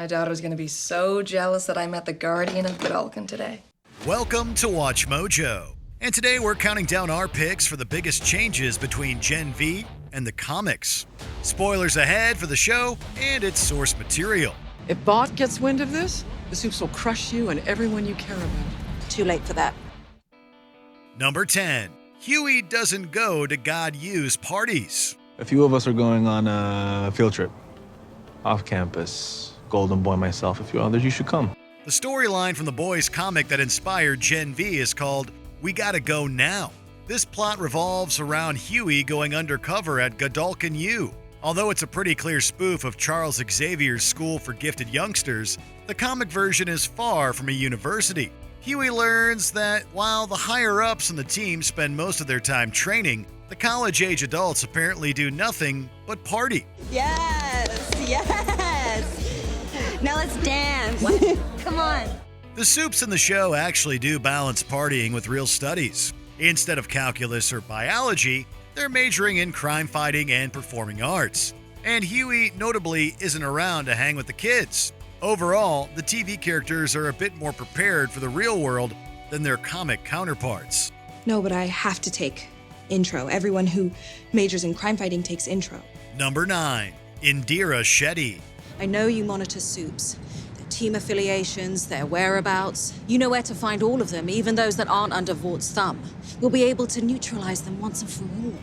My daughter's gonna be so jealous that I met the guardian of Godolphin today. Welcome to Watch Mojo. And today we're counting down our picks for the biggest changes between Gen V and the comics. Spoilers ahead for the show and its source material. If Bart gets wind of this, the Supes will crush you and everyone you care about. Too late for that. Number 10. Huey doesn't go to God U's parties. A few of us are going on a field trip. Off campus. Golden Boy, myself, a few others. You should come. The storyline from the boys' comic that inspired Gen V is called We Gotta Go Now. This plot revolves around Huey going undercover at Godolphin U. Although it's a pretty clear spoof of Charles Xavier's School for Gifted Youngsters, the comic version is far from a university. Huey learns that while the higher-ups on the team spend most of their time training, the college-age adults apparently do nothing but party. Yes, yes. Now let's dance. Come on. The Supes in the show actually do balance partying with real studies. Instead of calculus or biology, they're majoring in crime fighting and performing arts. And Huey notably isn't around to hang with the kids. Overall, the TV characters are a bit more prepared for the real world than their comic counterparts. No, but I have to take intro. Everyone who majors in crime fighting takes intro. Number 9. Indira Shetty. I know you monitor Supes, their team affiliations, their whereabouts. You know where to find all of them, even those that aren't under Vort's thumb. You'll be able to neutralize them once and for all.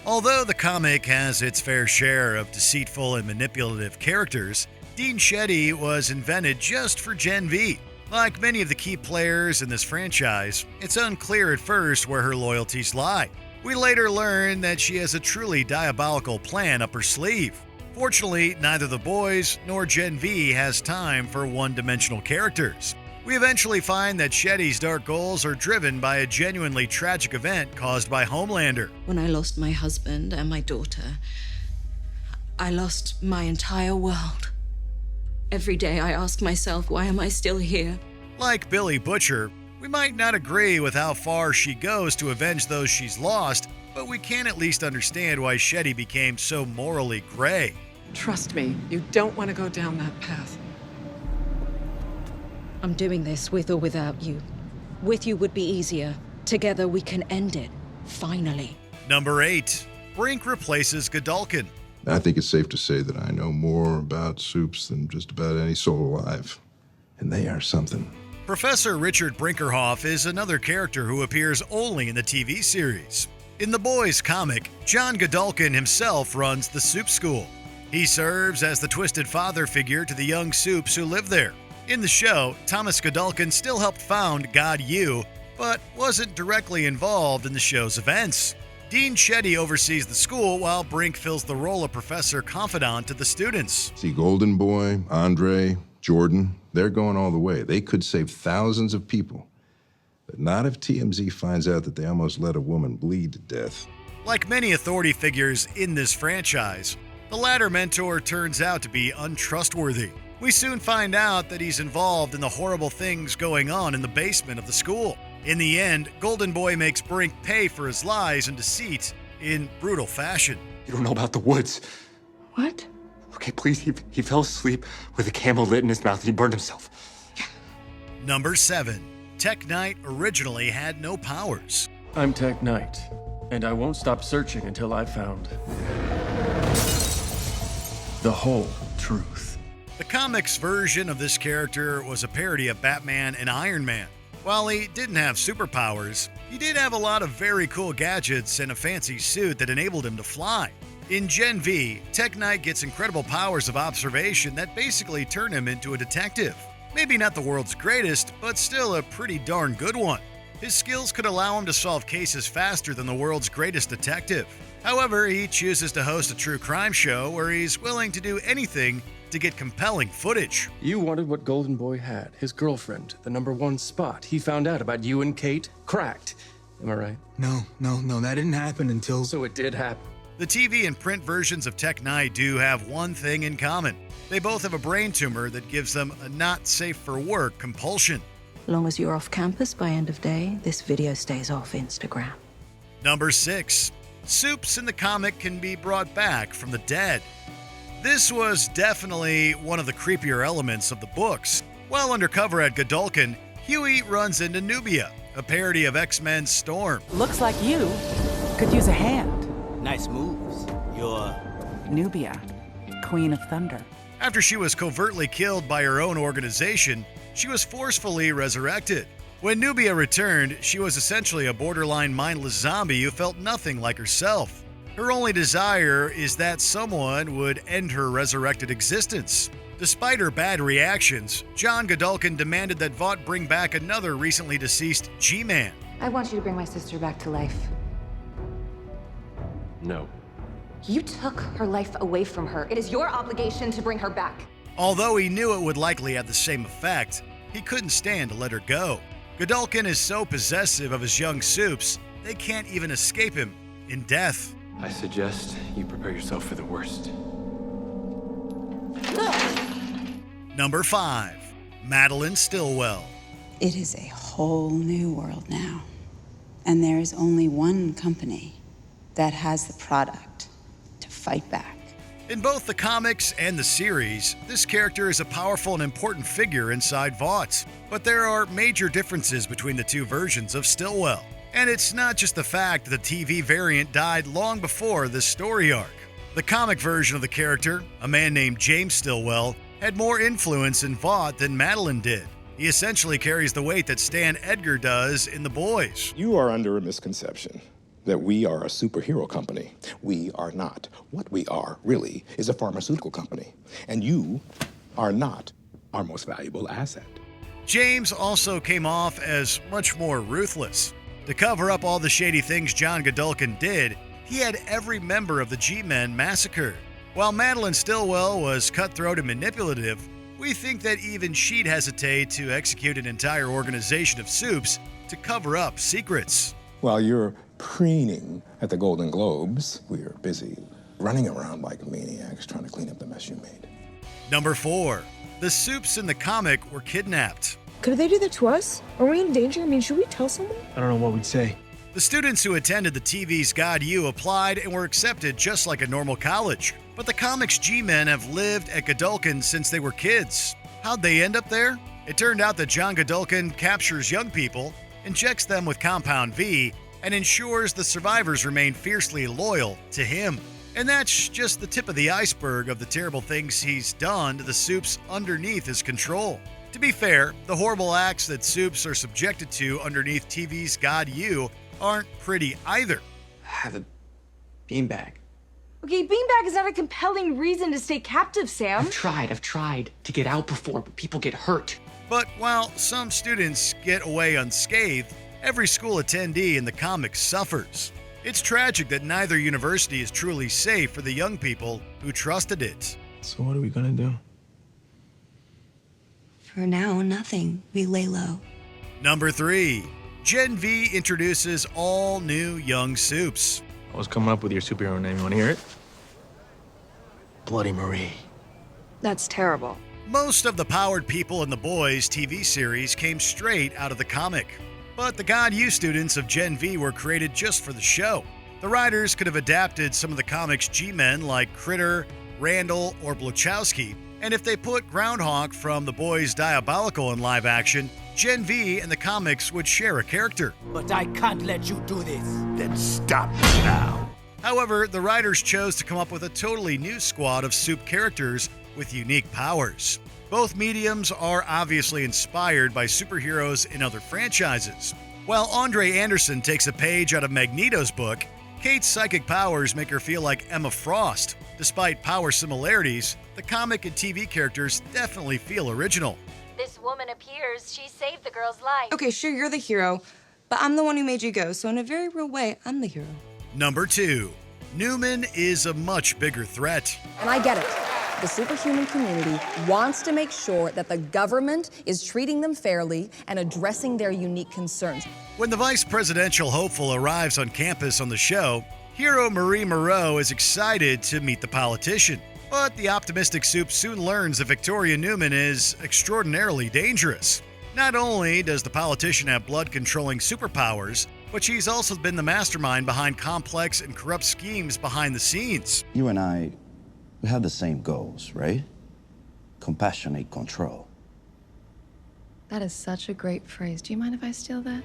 Although the comic has its fair share of deceitful and manipulative characters, Dean Shetty was invented just for Gen V. Like many of the key players in this franchise, it's unclear at first where her loyalties lie. We later learn that she has a truly diabolical plan up her sleeve. Fortunately, neither the boys nor Gen V has time for one-dimensional characters. We eventually find that Shetty's dark goals are driven by a genuinely tragic event caused by Homelander. When I lost my husband and my daughter, I lost my entire world. Every day I ask myself, why am I still here? Like Billy Butcher, we might not agree with how far she goes to avenge those she's lost, but we can at least understand why Shetty became so morally gray. Trust me, you don't want to go down that path. I'm doing this with or without you. With you would be easier. Together we can end it. Finally. Number 8. Brink replaces Godolphin. I think it's safe to say that I know more about Supes than just about any soul alive. And they are something. Professor Richard Brinkerhoff is another character who appears only in the TV series. In the boys' comic, John Godolphin himself runs the Soup School. He serves as the twisted father figure to the young Supes who live there. In the show, Thomas Godolphin still helped found God U, but wasn't directly involved in the show's events. Dean Shetty oversees the school while Brink fills the role of professor confidant to the students. See, Golden Boy, Andre, Jordan, they're going all the way. They could save thousands of people. But not if TMZ finds out that they almost let a woman bleed to death. Like many authority figures in this franchise, the latter mentor turns out to be untrustworthy. We soon find out that he's involved in the horrible things going on in the basement of the school. In the end, Golden Boy makes Brink pay for his lies and deceit in brutal fashion. You don't know about the woods. What? Okay, please, he fell asleep with a camel lit in his mouth and he burned himself. Number 7. Tech Knight originally had no powers. I'm Tech Knight, and I won't stop searching until I've found the whole truth. The comics version of this character was a parody of Batman and Iron Man. While he didn't have superpowers, he did have a lot of very cool gadgets and a fancy suit that enabled him to fly. In Gen V, Tech Knight gets incredible powers of observation that basically turn him into a detective. Maybe not the world's greatest, but still a pretty darn good one. His skills could allow him to solve cases faster than the world's greatest detective. However, he chooses to host a true crime show where he's willing to do anything to get compelling footage. You wanted what Golden Boy had, his girlfriend, the #1 spot. He found out about you and Kate, cracked. Am I right? No, that didn't happen until... So it did happen. The TV and print versions of Tech Knight do have one thing in common. They both have a brain tumor that gives them a not safe for work compulsion. Long as you're off campus by end of day, this video stays off Instagram. Number 6. Supes in the comic can be brought back from the dead. This was definitely one of the creepier elements of the books. While undercover at Godolphin, Huey runs into Nubia, a parody of X-Men's Storm. Looks like you could use a hand. Nice moves. You're Nubia, Queen of Thunder. After she was covertly killed by her own organization, she was forcefully resurrected. When Nubia returned, she was essentially a borderline mindless zombie who felt nothing like herself. Her only desire is that someone would end her resurrected existence. Despite her bad reactions, John Godolphin demanded that Vought bring back another recently deceased G-Man. I want you to bring my sister back to life. No. You took her life away from her. It is your obligation to bring her back. Although he knew it would likely have the same effect, he couldn't stand to let her go. Godolphin is so possessive of his young soups, they can't even escape him in death. I suggest you prepare yourself for the worst. Number 5. Meline Stillwell. It is a whole new world now. And there is only one company that has the product to fight back. In both the comics and the series, this character is a powerful and important figure inside Vought. But there are major differences between the two versions of Stillwell. And it's not just the fact that the TV variant died long before this story arc. The comic version of the character, a man named James Stillwell, had more influence in Vought than Meline did. He essentially carries the weight that Stan Edgar does in The Boys. You are under a misconception that we are a superhero company. We are not. What we are, really, is a pharmaceutical company. And you are not our most valuable asset. James also came off as much more ruthless. To cover up all the shady things John Godolphin did, he had every member of the G-Men massacred. While Meline Stillwell was cutthroat and manipulative, we think that even she'd hesitate to execute an entire organization of soups to cover up secrets. While you're preening at the Golden Globes, we are busy running around like maniacs trying to clean up the mess you made. Number 4. The soups in the comic were kidnapped. Could they do that to us? Are we in danger? I mean, should we tell someone? I don't know what we'd say. The students who attended the TV's God U applied and were accepted just like a normal college. But the comics G-Men have lived at Godolphin since they were kids. How'd they end up there? It turned out that John Godolphin captures young people, injects them with Compound V, and ensures the survivors remain fiercely loyal to him. And that's just the tip of the iceberg of the terrible things he's done to the soups underneath his control. To be fair, the horrible acts that soups are subjected to underneath TV's God U aren't pretty either. Have a beanbag. Okay, beanbag is not a compelling reason to stay captive, Sam. I've tried to get out before, but people get hurt. But while some students get away unscathed, every school attendee in the comics suffers. It's tragic that neither university is truly safe for the young people who trusted it. So what are we gonna do? For now, nothing. We lay low. Number 3. Gen V introduces all new young soups. I was coming up with your superhero name. You wanna hear it? Bloody Marie. That's terrible. Most of the powered people in The Boys TV series came straight out of the comic. But the God U students of Gen V were created just for the show. The writers could have adapted some of the comics G-Men like Critter, Randall, or Blachowski, and if they put Groundhog from The Boys Diabolical in live action, Gen V and the comics would share a character. But I can't let you do this. Then stop now. However, the writers chose to come up with a totally new squad of soup characters with unique powers. Both mediums are obviously inspired by superheroes in other franchises. While Andre Anderson takes a page out of Magneto's book, Kate's psychic powers make her feel like Emma Frost. Despite power similarities, the comic and TV characters definitely feel original. This woman appears. She saved the girl's life. Okay, sure, you're the hero, but I'm the one who made you go, so in a very real way, I'm the hero. Number 2. Newman is a much bigger threat. And I get it. The superhuman community wants to make sure that the government is treating them fairly and addressing their unique concerns. When the vice presidential hopeful arrives on campus on the show, hero Marie Moreau is excited to meet the politician. But the optimistic soup soon learns that Victoria Newman is extraordinarily dangerous. Not only does the politician have blood-controlling superpowers, but she's also been the mastermind behind complex and corrupt schemes behind the scenes. You and I We have the same goals, right? Compassionate control. That is such a great phrase. Do you mind if I steal that?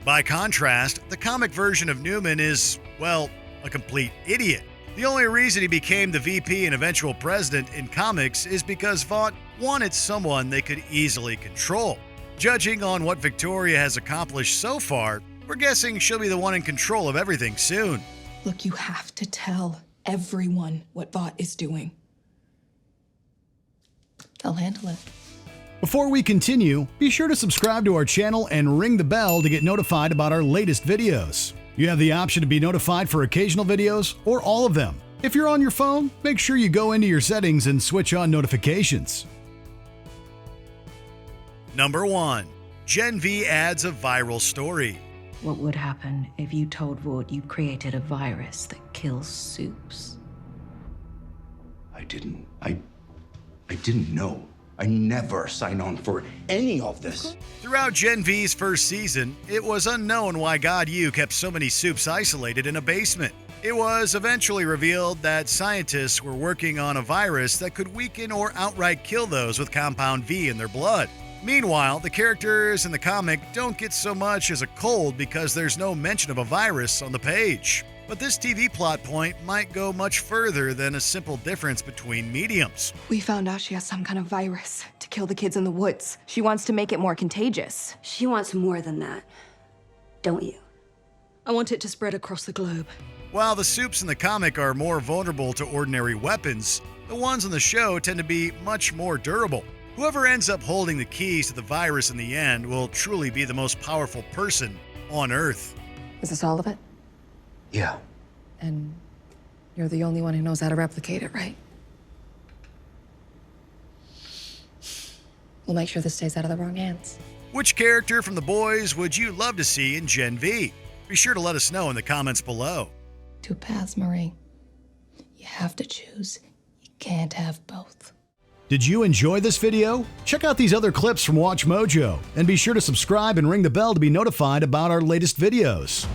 By contrast, the comic version of Newman is, well, a complete idiot. The only reason he became the VP and eventual president in comics is because Vought wanted someone they could easily control. Judging on what Victoria has accomplished so far, we're guessing she'll be the one in control of everything soon. Look, you have to tell everyone what Vought is doing. They'll handle it. Before we continue, be sure to subscribe to our channel and ring the bell to get notified about our latest videos. You have the option to be notified for occasional videos or all of them. If you're on your phone, make sure you go into your settings and switch on notifications. Number 1. Gen V adds a viral story. What would happen if you told Vought you created a virus that kills soups? I didn't know. I never signed on for any of this. Throughout Gen V's first season, it was unknown why God U kept so many soups isolated in a basement. It was eventually revealed that scientists were working on a virus that could weaken or outright kill those with compound V in their blood. Meanwhile, the characters in the comic don't get so much as a cold because there's no mention of a virus on the page. But this TV plot point might go much further than a simple difference between mediums. We found out she has some kind of virus to kill the kids in the woods. She wants to make it more contagious. She wants more than that, don't you? I want it to spread across the globe. While the soups in the comic are more vulnerable to ordinary weapons, the ones on the show tend to be much more durable. Whoever ends up holding the keys to the virus in the end will truly be the most powerful person on Earth. Is this all of it? Yeah. And you're the only one who knows how to replicate it, right? We'll make sure this stays out of the wrong hands. Which character from The Boys would you love to see in Gen V? Be sure to let us know in the comments below. Two paths, Marie. You have to choose. You can't have both. Did you enjoy this video? Check out these other clips from WatchMojo and be sure to subscribe and ring the bell to be notified about our latest videos.